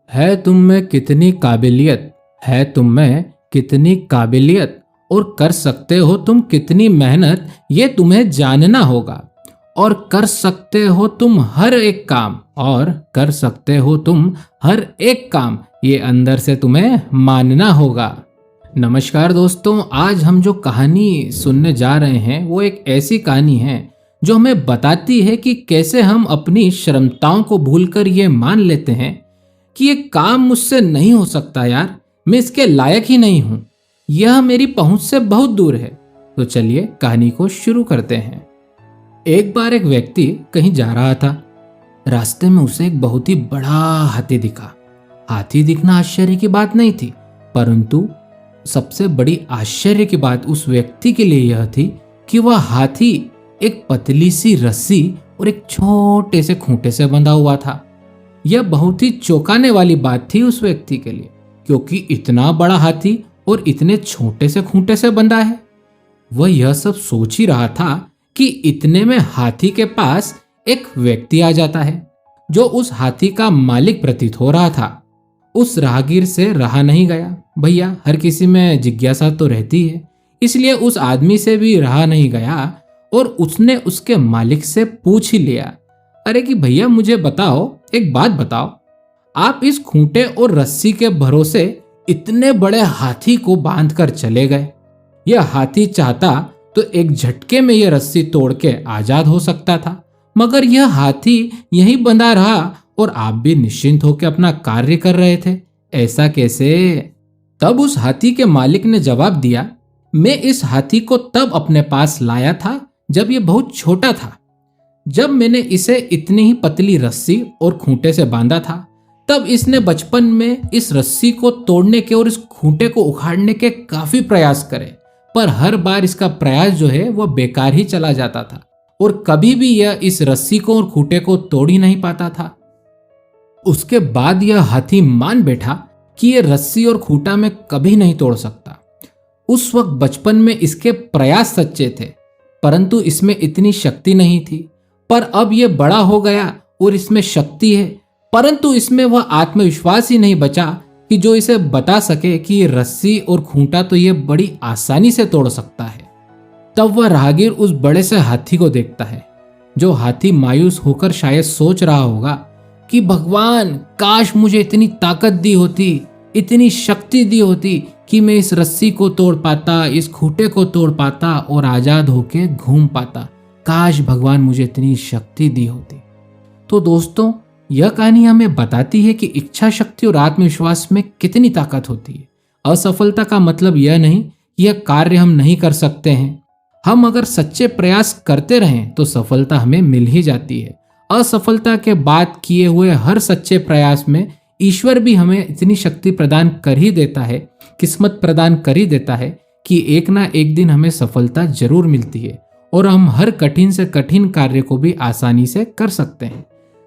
है तुम में कितनी काबिलियत, है तुम में कितनी काबिलियत, और कर सकते हो तुम कितनी मेहनत, ये तुम्हें जानना होगा। और कर सकते हो तुम हर एक काम, और कर सकते हो तुम हर एक काम, ये अंदर से तुम्हें मानना होगा। नमस्कार दोस्तों, आज हम जो कहानी सुनने जा रहे हैं वो एक ऐसी कहानी है जो हमें बताती है कि कैसे हम अपनी क्षमताओं को भूलकर ये मान लेते हैं कि ये काम मुझसे नहीं हो सकता यार, मैं इसके लायक ही नहीं हूं, यह मेरी पहुंच से बहुत दूर है। तो चलिए कहानी को शुरू करते हैं। एक बार एक व्यक्ति कहीं जा रहा था। रास्ते में उसे एक बहुत ही बड़ा हाथी दिखा। हाथी दिखना आश्चर्य की बात नहीं थी, परंतु सबसे बड़ी आश्चर्य की बात उस व्यक्ति के लिए यह थी कि वह हाथी एक पतली सी रस्सी और एक छोटे से खूंटे से बंधा हुआ था। यह बहुत ही चौंकाने वाली बात थी उस व्यक्ति के लिए, क्योंकि इतना बड़ा हाथी और इतने छोटे से खूंटे से बंधा है। वह यह सब सोच ही रहा था कि इतने में हाथी के पास एक व्यक्ति आ जाता है जो उस हाथी का मालिक प्रतीत हो रहा था। उस राहगीर से रहा नहीं गया। भैया, हर किसी में जिज्ञासा तो रहती है, इसलिए उस आदमी से भी रहा नहीं गया और उसने उसके मालिक से पूछ ही लिया, अरे कि भैया मुझे बताओ, एक बात बताओ, आप इस खूंटे और रस्सी के भरोसे इतने बड़े हाथी को बांध कर चले गए। यह हाथी चाहता तो एक झटके में यह रस्सी तोड़ के आजाद हो सकता था, मगर यह हाथी यहीं बंधा रहा और आप भी निश्चिंत होकर अपना कार्य कर रहे थे, ऐसा कैसे? तब उस हाथी के मालिक ने जवाब दिया, मैं इस हाथी को तब अपने पास लाया था जब यह बहुत छोटा था। जब मैंने इसे इतनी ही पतली रस्सी और खूंटे से बांधा था, तब इसने बचपन में इस रस्सी को तोड़ने के और इस खूंटे को उखाड़ने के काफी प्रयास करे, पर हर बार इसका प्रयास जो है वह बेकार ही चला जाता था और कभी भी यह इस रस्सी को और खूंटे को तोड़ ही नहीं पाता था। उसके बाद यह हाथी मान बैठा कि यह रस्सी और खूंटा में कभी नहीं तोड़ सकता। उस वक्त बचपन में इसके प्रयास सच्चे थे, परंतु इसमें इतनी शक्ति नहीं थी। पर अब यह बड़ा हो गया और इसमें शक्ति है, परंतु इसमें वह आत्मविश्वास ही नहीं बचा कि जो इसे बता सके कि ये रस्सी और खूंटा तो ये बड़ी आसानी से तोड़ सकता है। तब वह राहगीर उस बड़े से हाथी को देखता है। जो हाथी मायूस होकर शायद सोच रहा होगा कि भगवान, काश मुझे इतनी ताकत दी होती, इतनी शक्ति दी होती कि मैं इस रस्सी को तोड़ पाता, इस खूंटे को तोड़ पाता और आजाद होके घूम पाता। काश भगवान मुझे इतनी शक्ति दी होती। तो दोस्तों, यह कहानी हमें बताती है कि इच्छा शक्ति और आत्मविश्वास में कितनी ताकत होती है। असफलता का मतलब यह नहीं कि यह कार्य हम नहीं कर सकते हैं। हम अगर सच्चे प्रयास करते रहें तो सफलता हमें मिल ही जाती है। असफलता के बाद किए हुए हर सच्चे प्रयास में ईश्वर भी हमें इतनी शक्ति प्रदान कर ही देता है, किस्मत प्रदान कर ही देता है कि एक ना एक दिन हमें सफलता जरूर मिलती है और हम हर कठिन से कठिन कार्य को भी आसानी से कर सकते हैं।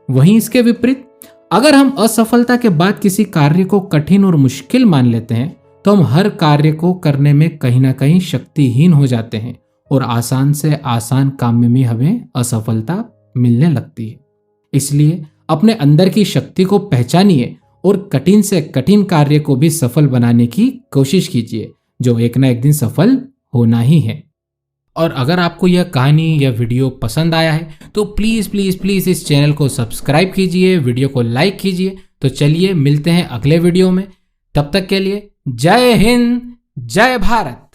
वहीं इसके विपरीत, अगर हम असफलता के बाद किसी कार्य को कठिन और मुश्किल मान लेते हैं तो हम हर कार्य को करने में कहीं ना कहीं शक्तिहीन हो जाते हैं और आसान से आसान काम में भी हमें असफलता मिलने लगती है। इसलिए अपने अंदर की शक्ति को पहचानिए और कठिन से कठिन कार्य को भी सफल बनाने की कोशिश कीजिए, जो एक ना एक दिन सफल होना ही है। और अगर आपको यह कहानी या वीडियो पसंद आया है तो प्लीज़ प्लीज़ प्लीज़ इस चैनल को सब्सक्राइब कीजिए, वीडियो को लाइक कीजिए। तो चलिए मिलते हैं अगले वीडियो में, तब तक के लिए जय हिंद, जय भारत।